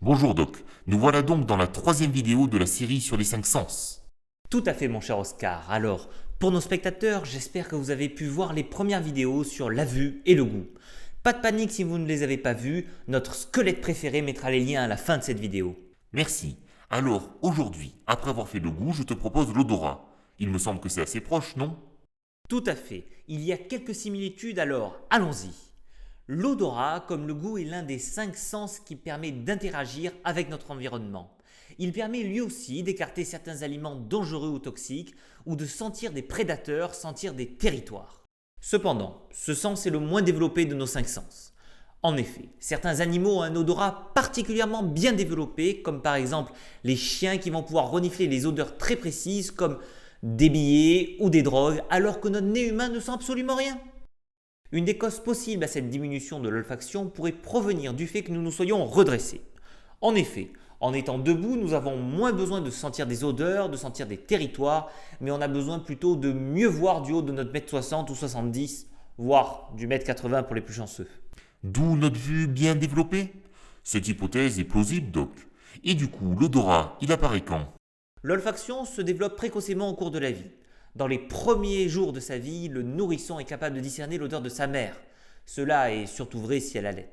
Bonjour Doc, nous voilà donc dans la troisième vidéo de la série sur les 5 sens. Tout à fait mon cher Oscar. Alors, pour nos spectateurs, j'espère que vous avez pu voir les premières vidéos sur la vue et le goût. Pas de panique si vous ne les avez pas vues, notre squelette préféré mettra les liens à la fin de cette vidéo. Merci. Alors, aujourd'hui, après avoir fait le goût, je te propose l'odorat. Il me semble que c'est assez proche, non? Tout à fait, il y a quelques similitudes alors, allons-y. L'odorat, comme le goût, est l'un des 5 sens qui permet d'interagir avec notre environnement. Il permet lui aussi d'écarter certains aliments dangereux ou toxiques ou de sentir des prédateurs, sentir des territoires. Cependant, ce sens est le moins développé de nos 5 sens. En effet, certains animaux ont un odorat particulièrement bien développé, comme par exemple les chiens qui vont pouvoir renifler les odeurs très précises comme des billets ou des drogues, alors que notre nez humain ne sent absolument rien. Une des causes possibles à cette diminution de l'olfaction pourrait provenir du fait que nous nous soyons redressés. En effet, en étant debout, nous avons moins besoin de sentir des odeurs, de sentir des territoires, mais on a besoin plutôt de mieux voir du haut de notre mètre 60 ou 70, voire du mètre 80 pour les plus chanceux. D'où notre vue bien développée? Cette hypothèse est plausible, Doc. Et du coup, l'odorat, il apparaît quand? L'olfaction se développe précocement au cours de la vie. Dans les premiers jours de sa vie, le nourrisson est capable de discerner l'odeur de sa mère. Cela est surtout vrai si elle allait.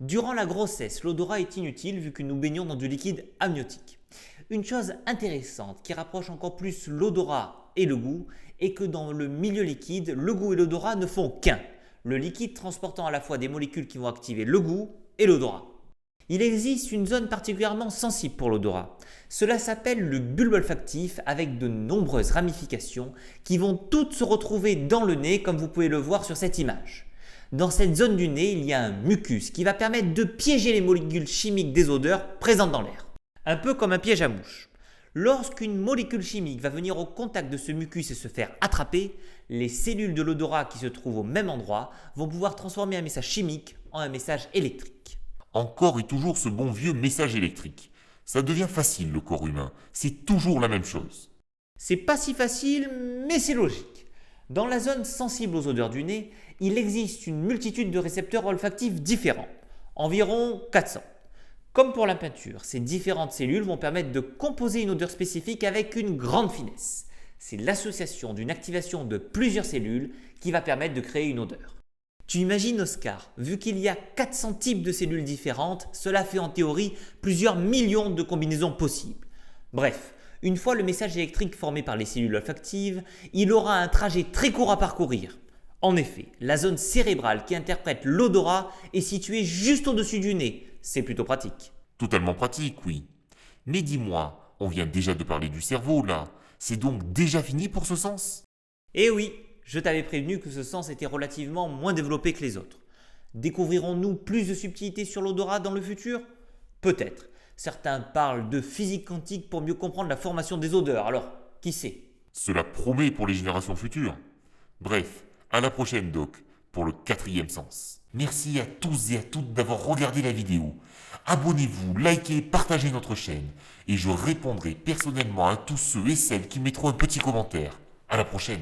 Durant la grossesse, l'odorat est inutile vu que nous baignons dans du liquide amniotique. Une chose intéressante qui rapproche encore plus l'odorat et le goût est que dans le milieu liquide, le goût et l'odorat ne font qu'un. Le liquide transportant à la fois des molécules qui vont activer le goût et l'odorat. Il existe une zone particulièrement sensible pour l'odorat. Cela s'appelle le bulbe olfactif avec de nombreuses ramifications qui vont toutes se retrouver dans le nez comme vous pouvez le voir sur cette image. Dans cette zone du nez, il y a un mucus qui va permettre de piéger les molécules chimiques des odeurs présentes dans l'air. Un peu comme un piège à mouche. Lorsqu'une molécule chimique va venir au contact de ce mucus et se faire attraper, les cellules de l'odorat qui se trouvent au même endroit vont pouvoir transformer un message chimique en un message électrique. Encore et toujours ce bon vieux message électrique. Ça devient facile, le corps humain. C'est toujours la même chose. C'est pas si facile, mais c'est logique. Dans la zone sensible aux odeurs du nez, il existe une multitude de récepteurs olfactifs différents, environ 400. Comme pour la peinture, ces différentes cellules vont permettre de composer une odeur spécifique avec une grande finesse. C'est l'association d'une activation de plusieurs cellules qui va permettre de créer une odeur. Tu imagines Oscar, vu qu'il y a 400 types de cellules différentes, cela fait en théorie plusieurs millions de combinaisons possibles. Bref, une fois le message électrique formé par les cellules olfactives, il aura un trajet très court à parcourir. En effet, la zone cérébrale qui interprète l'odorat est située juste au-dessus du nez. C'est plutôt pratique. Totalement pratique, oui. Mais dis-moi, on vient déjà de parler du cerveau, là. C'est donc déjà fini pour ce sens? Eh oui, je t'avais prévenu que ce sens était relativement moins développé que les autres. Découvrirons-nous plus de subtilités sur l'odorat dans le futur? Peut-être. Certains parlent de physique quantique pour mieux comprendre la formation des odeurs, alors qui sait? Cela promet pour les générations futures. Bref, à la prochaine, Doc, pour le 4e sens. Merci à tous et à toutes d'avoir regardé la vidéo. Abonnez-vous, likez, partagez notre chaîne. Et je répondrai personnellement à tous ceux et celles qui mettront un petit commentaire. À la prochaine.